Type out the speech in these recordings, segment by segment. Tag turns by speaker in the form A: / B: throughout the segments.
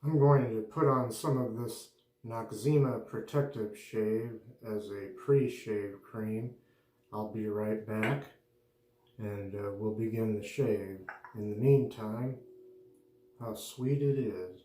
A: I'm going to put on some of this Noxzema Protective Shave as a pre-shave cream. I'll be right back, and we'll begin the shave. In the meantime, how sweet it is.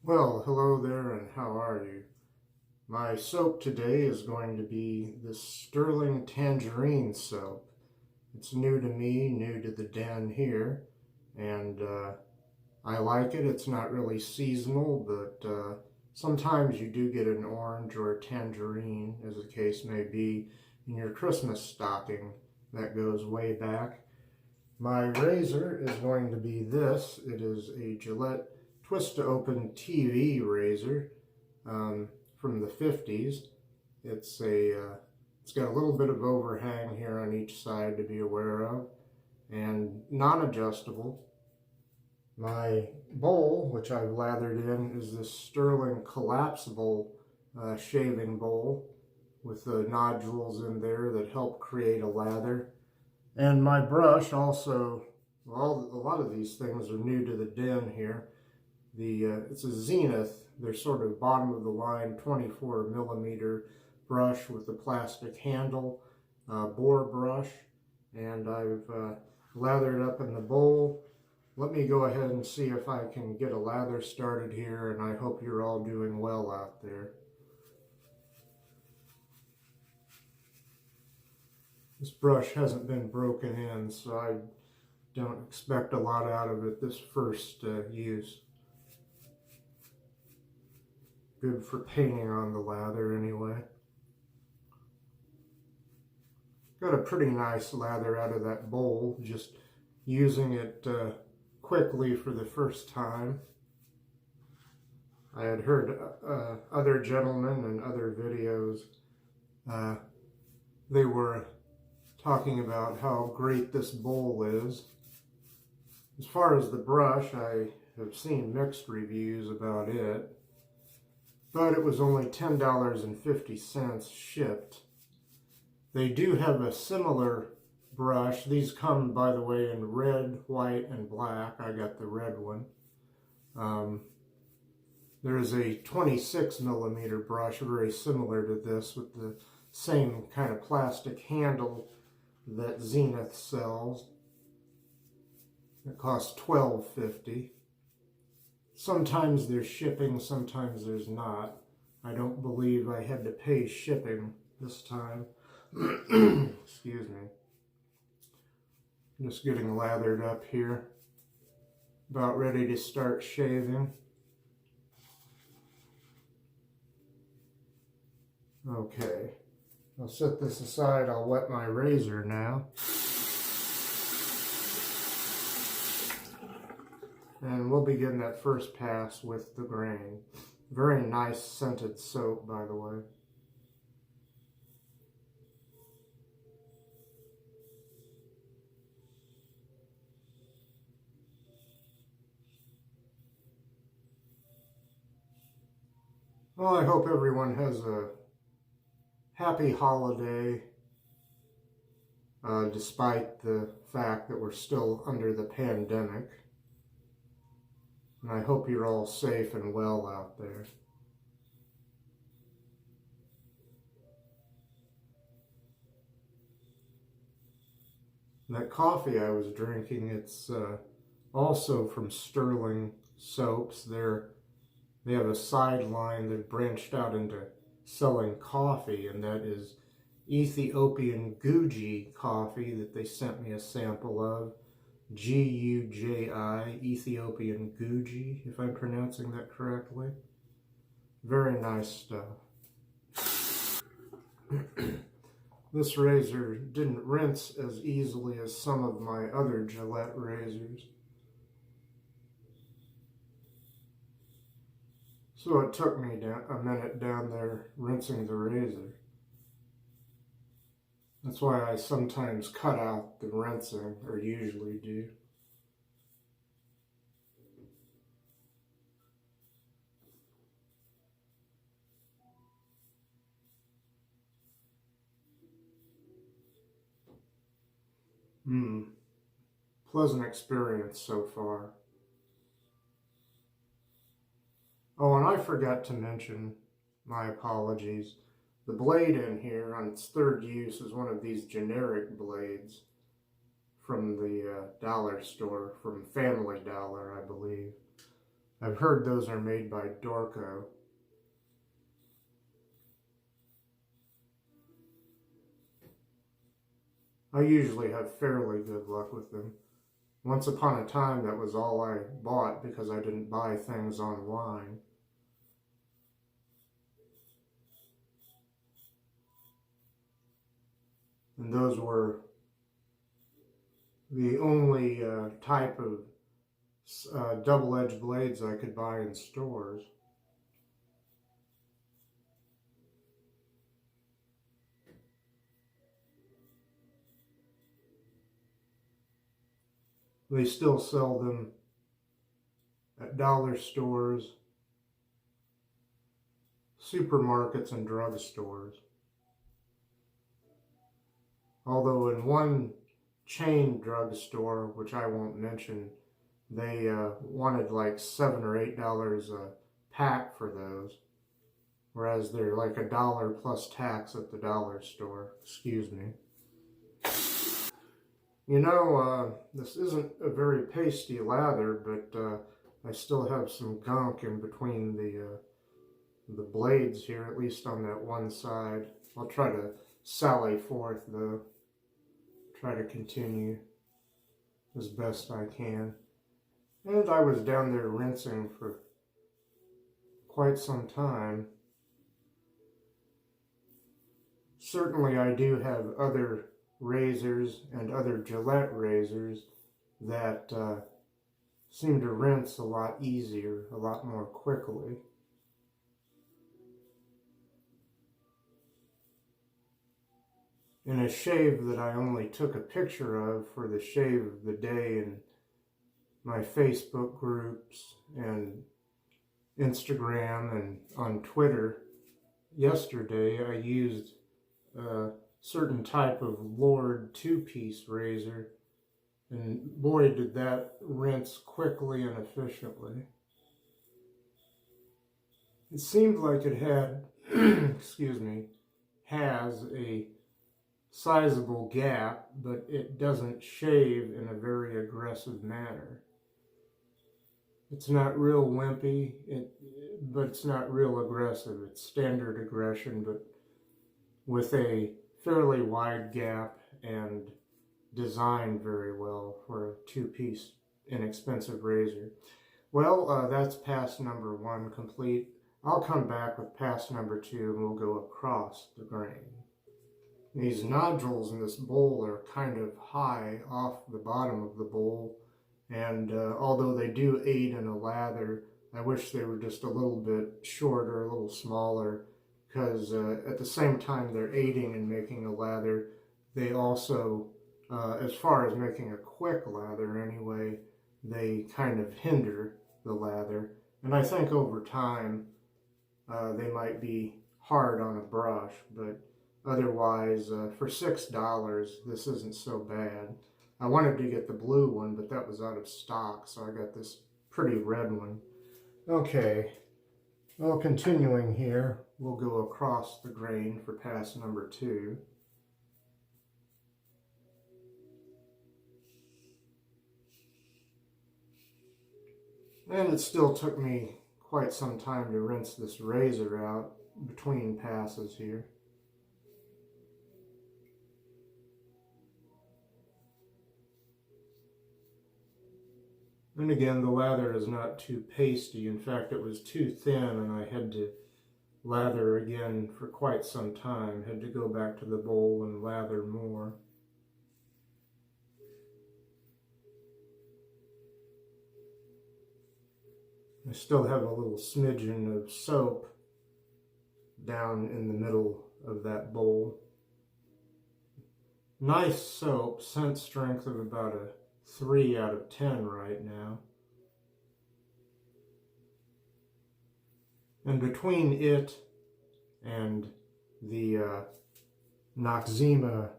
A: Well, hello there, and how are you? My soap today is going to be the Stirling Tangerine soap. It's new to me, new to the den here, and I like it. It's not really seasonal, but sometimes you do get an orange or a tangerine, as the case may be, in your Christmas stocking. That goes way back. My razor is going to be this. It is a Gillette twist-to-open TV razor from the 50s. It's got a little bit of overhang here on each side to be aware of, and non-adjustable. My bowl, which I've lathered in, is this Stirling collapsible shaving bowl with the nodules in there that help create a lather. And my brush also, well, a lot of these things are new to the den here. It's a Zenith. They're sort of bottom of the line 24 millimeter brush with the plastic handle, boar brush, and I've lathered up in the bowl. Let me go ahead and see if I can get a lather started here, and I hope you're all doing well out there. This brush hasn't been broken in, so I don't expect a lot out of it this first use. Good for painting on the lather anyway. Got a pretty nice lather out of that bowl, just using it quickly for the first time. I had heard other gentlemen in other videos, they were talking about how great this bowl is. As far as the brush, I have seen mixed reviews about it, but it was only $10.50 shipped. They do have a similar brush. These come, by the way, in red, white, and black. I got the red one. There is a 26 millimeter brush, very similar to this, with the same kind of plastic handle that Zenith sells. It costs $12.50. Sometimes there's shipping, sometimes there's not. I don't believe I had to pay shipping this time. Excuse me. Just getting lathered up here. About ready to start shaving. Okay. I'll set this aside. I'll wet my razor now. And we'll begin that first pass with the grain. Very nice scented soap, by the way. Well, I hope everyone has a happy holiday, despite the fact that we're still under the pandemic. And I hope you're all safe and well out there. That coffee I was drinking, it's also from Stirling Soaps. They have a sideline that branched out into selling coffee, and that is Ethiopian Guji coffee that they sent me a sample of. G-U-J-I, Ethiopian Guji, if I'm pronouncing that correctly. Very nice stuff. This razor didn't rinse as easily as some of my other Gillette razors. So it took me a minute down there rinsing the razor. That's why I sometimes cut out the rinsing, or usually do. Pleasant experience so far. Oh, and I forgot to mention, my apologies, the blade in here on its third use is one of these generic blades from the dollar store, from Family Dollar, I believe. I've heard those are made by Dorco. I usually have fairly good luck with them. Once upon a time, that was all I bought because I didn't buy things online. And those were the only type of double-edged blades I could buy in stores. They still sell them at dollar stores, supermarkets, and drugstores. Although in one chain drugstore, which I won't mention, they wanted like $7 or $8 a pack for those, whereas they're like $1 plus tax at the dollar store. Excuse me. You know, this isn't a very pasty lather, but I still have some gunk in between the blades here, at least on that one side. I'll try to sally forth though. Try to continue as best I can. And I was down there rinsing for quite some time. Certainly I do have other razors and other Gillette razors that seem to rinse a lot easier, a lot more quickly. In a shave that I only took a picture of for the shave of the day in my Facebook groups and Instagram and on Twitter yesterday, I used a certain type of Lord two-piece razor, and boy did that rinse quickly and efficiently. It seemed like it had, excuse me, has a sizable gap, but it doesn't shave in a very aggressive manner. It's not real wimpy, but it's not real aggressive. It's standard aggression, but with a fairly wide gap and designed very well for a two-piece inexpensive razor. Well, that's pass number 1 complete. I'll come back with pass number 2 and we'll go across the grain. These nodules in this bowl are kind of high off the bottom of the bowl, and although they do aid in a lather, I wish they were just a little bit shorter, a little smaller, because at the same time they're aiding in making a lather, they also, as far as making a quick lather anyway, they kind of hinder the lather. And I think over time they might be hard on a brush, but otherwise for $6 this isn't so bad. I wanted to get the blue one, but that was out of stock, so I got this pretty red one. Okay, well, continuing here, we'll go across the grain for pass number 2. And it still took me quite some time to rinse this razor out between passes here. And again, the lather is not too pasty. In fact, it was too thin and I had to lather again for quite some time. Had to go back to the bowl and lather more. I still have a little smidgen of soap down in the middle of that bowl. Nice soap, scent strength of about a 3 out of 10 right now. And between it and the Noxzema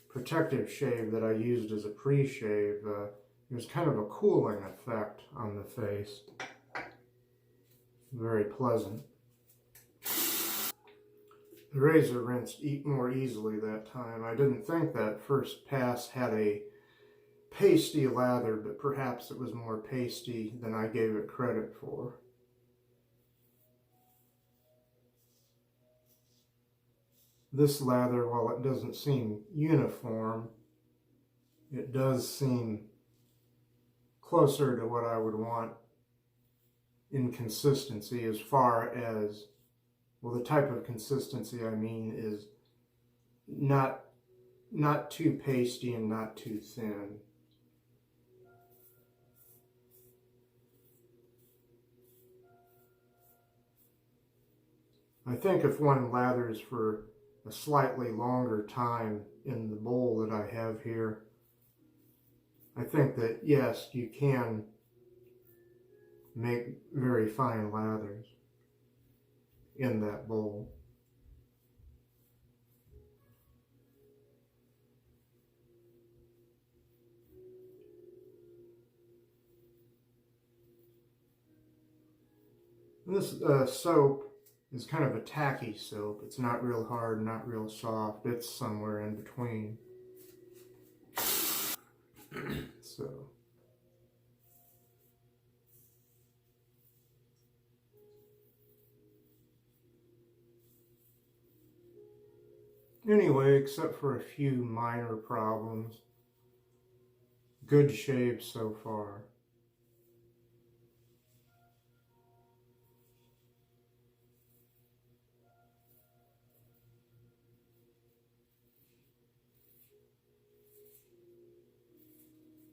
A: Protective Shave that I used as a pre-shave, there's kind of a cooling effect on the face. Very pleasant. The razor rinsed more easily that time. I didn't think that first pass had a pasty lather, but perhaps it was more pasty than I gave it credit for. This lather, while it doesn't seem uniform, it does seem closer to what I would want in consistency, as far as, well, the type of consistency I mean is not too pasty and not too thin. I think if one lathers for a slightly longer time in the bowl that I have here, I think that yes, you can make very fine lathers in that bowl. This soap is kind of a tacky soap. It's not real hard, not real soft. It's somewhere in between. So. Anyway, except for a few minor problems, good shave so far.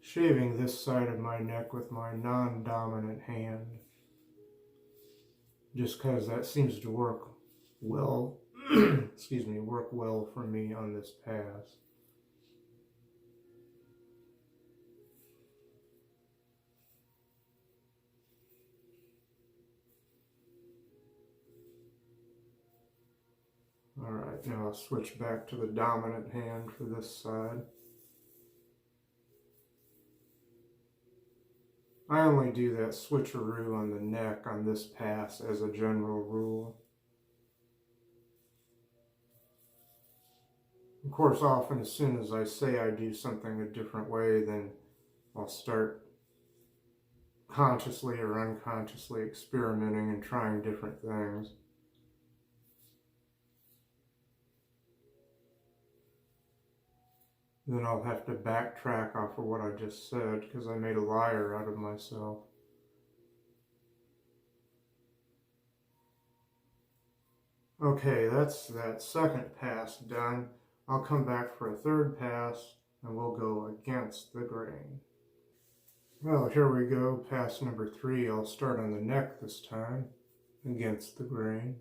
A: Shaving this side of my neck with my non-dominant hand, just because that seems to work well, excuse me, work well for me on this pass. Alright, now I'll switch back to the dominant hand for this side. I only do that switcheroo on the neck on this pass as a general rule. Of course, often as soon as I say I do something a different way, then I'll start consciously or unconsciously experimenting and trying different things. Then I'll have to backtrack off of what I just said because I made a liar out of myself. Okay, that's that second pass done. I'll come back for a third pass and we'll go against the grain. Well, here we go, pass number 3. I'll start on the neck this time, against the grain.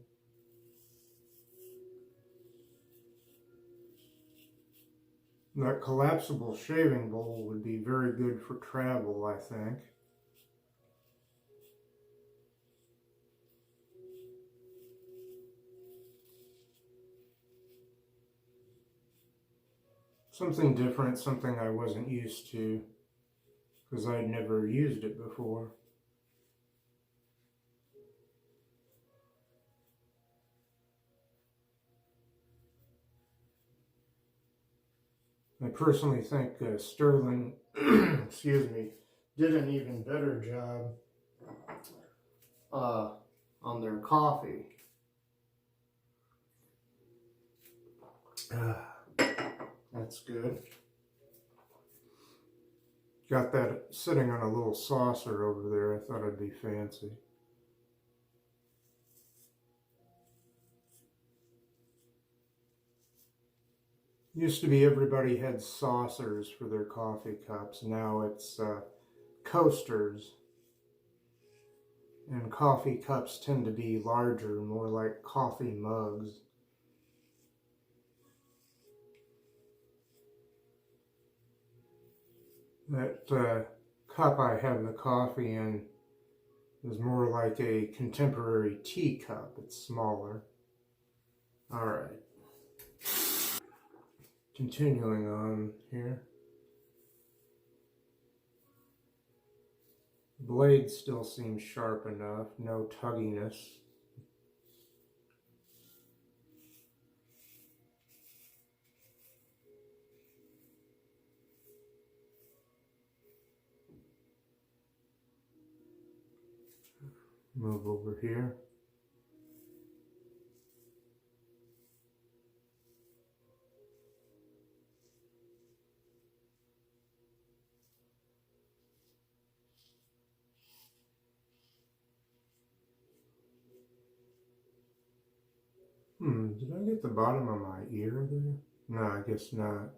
A: That collapsible shaving bowl would be very good for travel, I think. Something different, something I wasn't used to, because I'd never used it before. I personally think Stirling, excuse me, did an even better job on their coffee. That's good. Got that sitting on a little saucer over there. I thought it'd be fancy. Used to be everybody had saucers for their coffee cups. Now it's coasters. And coffee cups tend to be larger, more like coffee mugs. That cup I have the coffee in is more like a contemporary tea cup. It's smaller. Alright. Continuing on here. The blade still seems sharp enough, no tugginess. Move over here. Did I get the bottom of my ear there? No, I guess not.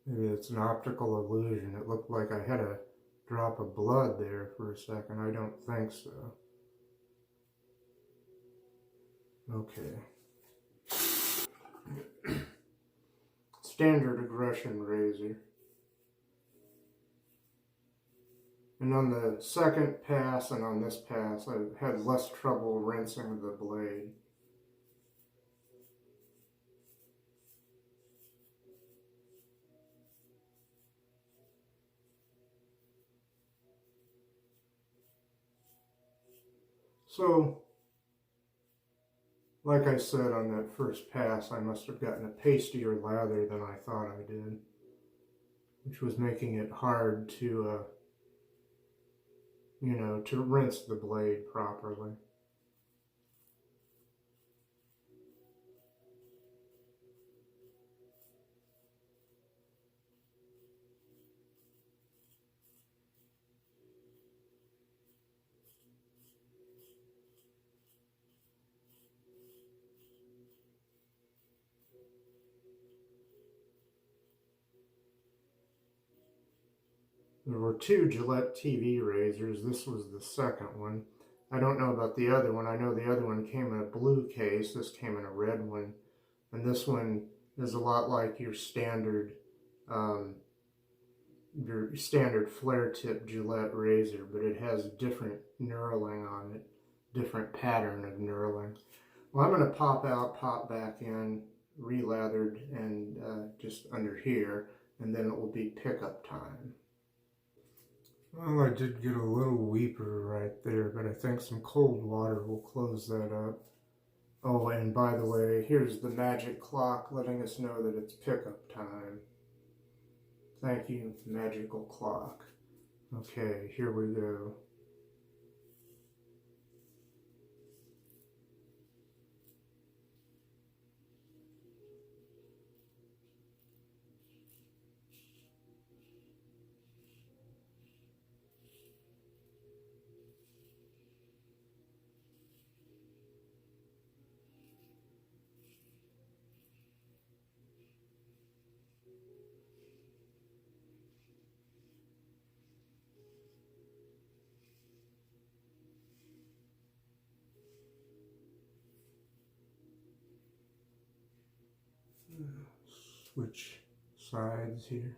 A: Maybe it's an optical illusion. It looked like I had a drop of blood there for a second. I don't think so. Okay. Standard aggression razor. And on the second pass and on this pass, I've had less trouble rinsing the blade. So, like I said on that first pass, I must have gotten a pastier lather than I thought I did, which was making it hard to, to rinse the blade properly. There were two Gillette TV razors. This was the second one. I don't know about the other one. I know the other one came in a blue case. This came in a red one. And this one is a lot like your standard flare tip Gillette razor, but it has different knurling on it, different pattern of knurling. Well, I'm going to pop out, pop back in, relathered, and just under here, and then it will be pickup time. Well, I did get a little weeper right there, but I think some cold water will close that up. Oh, and by the way, here's the magic clock letting us know that it's pickup time. Thank you, magical clock. Okay, here we go. Switch sides here.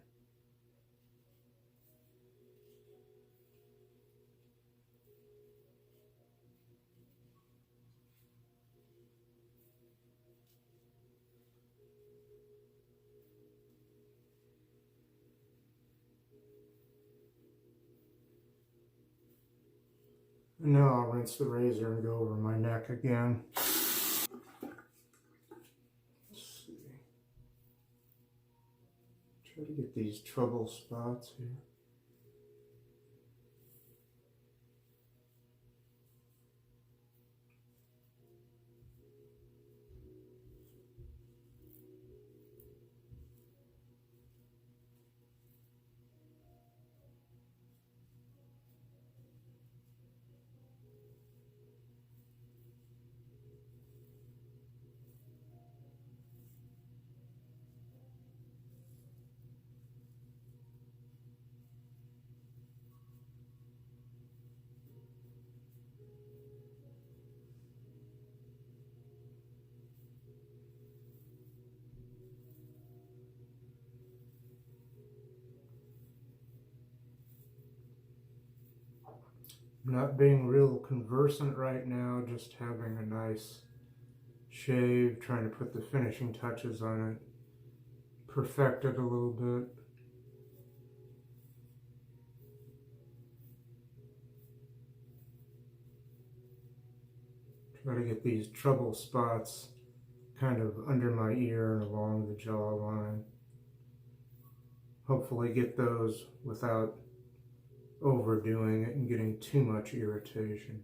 A: And now I'll rinse the razor and go over my neck again. Try to get these trouble spots here. Not being real conversant right now, just having a nice shave, trying to put the finishing touches on it, perfect it a little bit. Try to get these trouble spots kind of under my ear and along the jawline. Hopefully get those without overdoing it and getting too much irritation.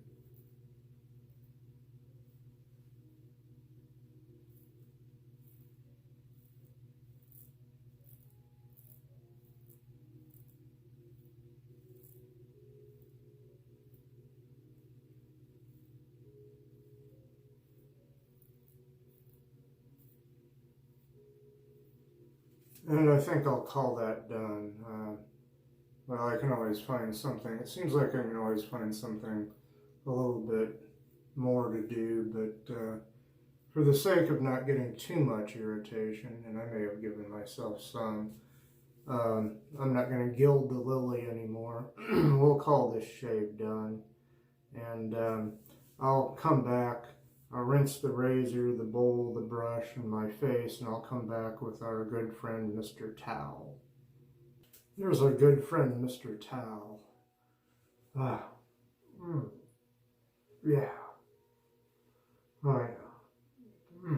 A: And I think I'll call that done. Well, I can always find something. It seems like I can always find something a little bit more to do, but for the sake of not getting too much irritation, and I may have given myself some, I'm not going to gild the lily anymore. We'll call this shave done, and I'll come back. I'll rinse the razor, the bowl, the brush, and my face, and I'll come back with our good friend, Mr. Towel. There's our good friend, Mr. Towel. Ah. Yeah. Oh, yeah.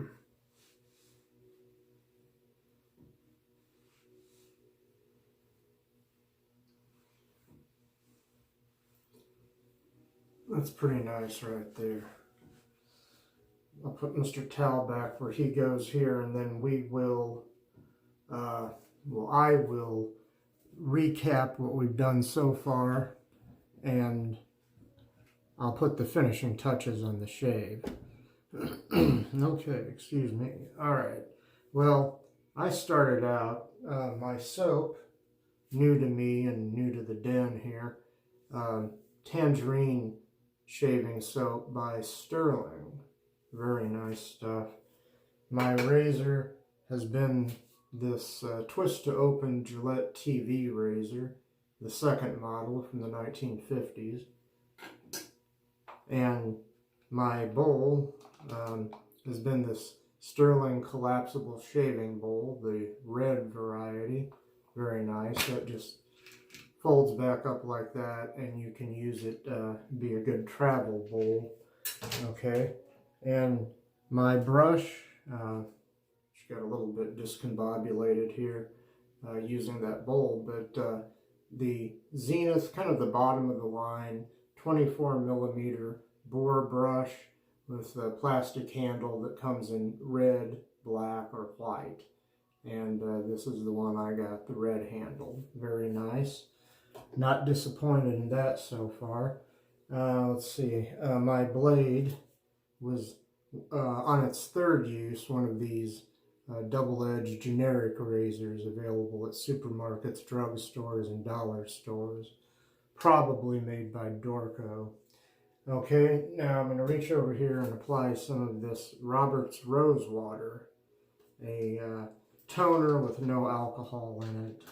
A: That's pretty nice right there. I'll put Mr. Towel back where he goes here, and then we will, I will recap what we've done so far, and I'll put the finishing touches on the shave. Okay, excuse me. All right. Well, I started out my soap, new to me and new to the den here, Tangerine shaving soap by Stirling. Very nice stuff. My razor has been this twist to open Gillette TV razor, the second model from the 1950s. And my bowl has been this Stirling collapsible shaving bowl, the red variety. Very nice. That just folds back up like that, and you can use it be a good travel bowl. Okay. And my brush, she got a little bit discombobulated here using that bowl, but the Zenith, kind of the bottom of the line, 24mm boar brush with a plastic handle that comes in red, black, or white. And this is the one I got, the red handle. Very nice. Not disappointed in that so far. Let's see, my blade was on its third use, one of these double-edged generic razors available at supermarkets, drugstores, and dollar stores, probably made by Dorco. Okay, now I'm going to reach over here and apply some of this Robert's Rose Water, a toner with no alcohol in it.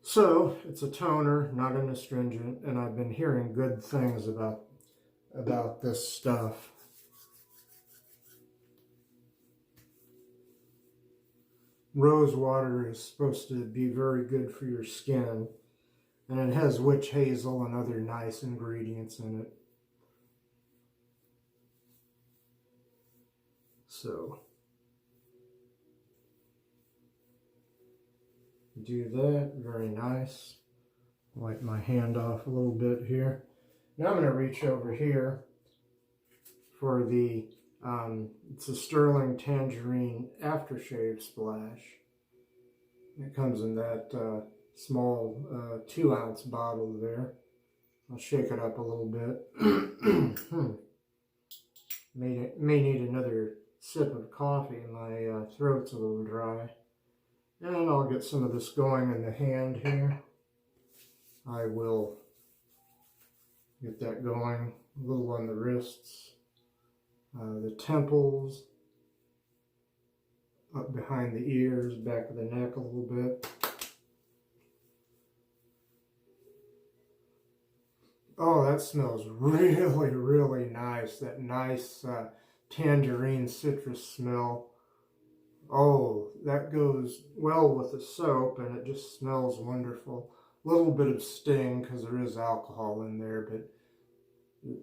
A: So, it's a toner, not an astringent, and I've been hearing good things about this stuff. Rose water is supposed to be very good for your skin, and it has witch hazel and other nice ingredients in it. So, do that, very nice. Wipe my hand off a little bit here. Now I'm going to reach over here for the, it's a Stirling Tangerine aftershave splash. It comes in that small 2-ounce bottle there. I'll shake it up a little bit. May need another sip of coffee. My throat's a little dry. And I'll get some of this going in the hand here. I will get that going a little on the wrists, the temples, up behind the ears, back of the neck a little bit. Oh, that smells really, really nice. That nice tangerine citrus smell. Oh, that goes well with the soap, and it just smells wonderful. A little bit of sting because there is alcohol in there, but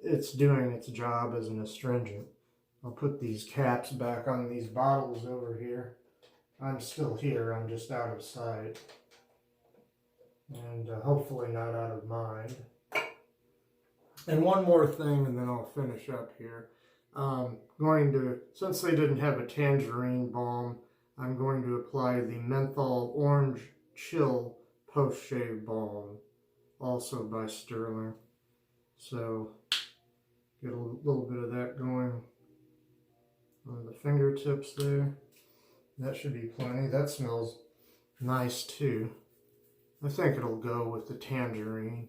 A: it's doing its job as an astringent. I'll put these caps back on these bottles over here. I'm still here, I'm just out of sight. And hopefully not out of mind. And one more thing, and then I'll finish up here. Since they didn't have a tangerine balm, I'm going to apply the Menthol Orange Chill post-shave balm, also by Stirling. So, get a little bit of that going on the fingertips there. That should be plenty. That smells nice too. I think it'll go with the tangerine.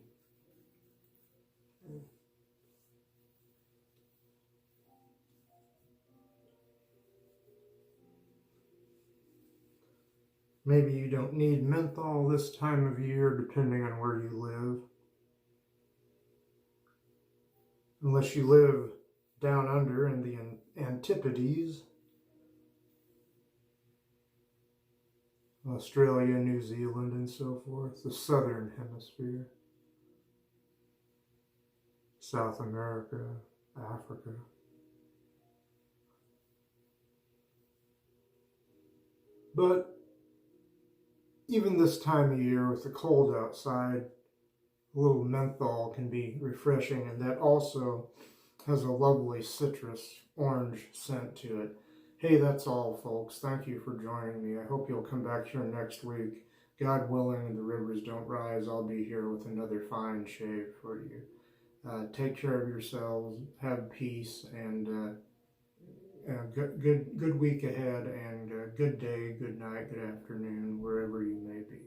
A: Maybe you don't need menthol this time of year, depending on where you live. Unless you live down under in the Antipodes, Australia, New Zealand, and so forth, the southern hemisphere, South America, Africa. But even this time of year with the cold outside, a little menthol can be refreshing, and that also has a lovely citrus orange scent to it. Hey, that's all, folks. Thank you for joining me. I hope you'll come back here next week. God willing and the rivers don't rise, I'll be here with another fine shave for you. Take care of yourselves, have peace, and good week ahead, and good day, good night, good afternoon, wherever you may be.